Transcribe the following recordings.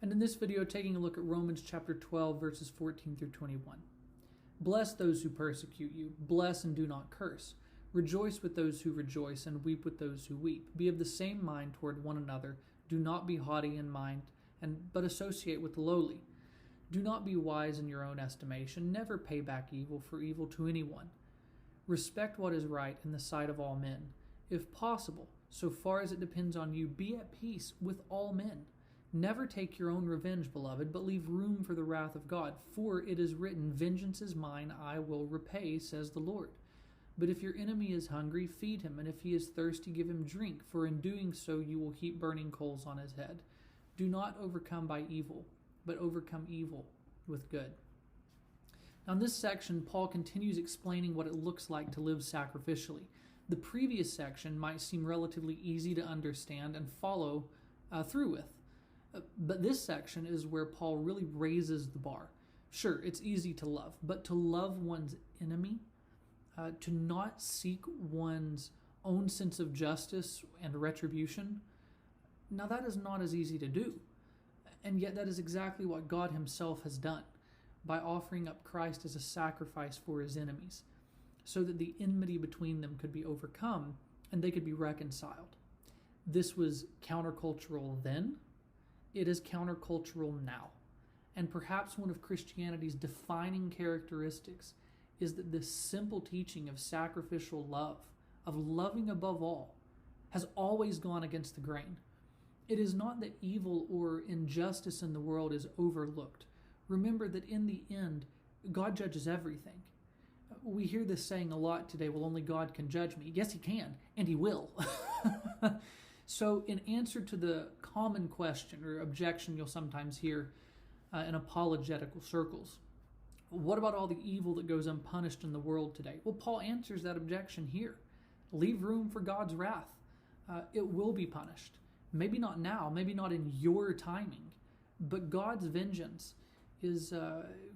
And in this video, taking a look at Romans chapter 12, verses 14 through 21. Bless those who persecute you. Bless and do not curse. Rejoice with those who rejoice, and weep with those who weep. Be of the same mind toward one another. Do not be haughty in mind, but associate with the lowly. Do not be wise in your own estimation. Never pay back evil for evil to anyone. Respect what is right in the sight of all men. If possible, so far as it depends on you, be at peace with all men. Never take your own revenge, beloved, but leave room for the wrath of God. For it is written, Vengeance is mine, I will repay, says the Lord. But if your enemy is hungry, feed him, and if he is thirsty, give him drink, for in doing so you will heap burning coals on his head. Do not overcome by evil, but overcome evil with good. Now in this section, Paul continues explaining what it looks like to live sacrificially. The previous section might seem relatively easy to understand and follow through with. But this section is where Paul really raises the bar. Sure, it's easy to love, but to love one's enemy, to not seek one's own sense of justice and retribution, now that is not as easy to do. And yet that is exactly what God himself has done by offering up Christ as a sacrifice for his enemies, so that the enmity between them could be overcome and they could be reconciled. This was countercultural then. It is countercultural now. And perhaps one of Christianity's defining characteristics is that this simple teaching of sacrificial love, of loving above all, has always gone against the grain. It is not that evil or injustice in the world is overlooked. Remember that in the end, God judges everything. We hear this saying a lot today, well, only God can judge me. Yes, he can, and he will. So in answer to the common question or objection you'll sometimes hear in apologetical circles, what about all the evil that goes unpunished in the world today? Well, Paul answers that objection here. Leave room for God's wrath. It will be punished. Maybe not now, maybe not in your timing, but God's vengeance is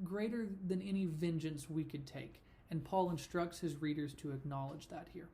greater than any vengeance we could take. And Paul instructs his readers to acknowledge that here.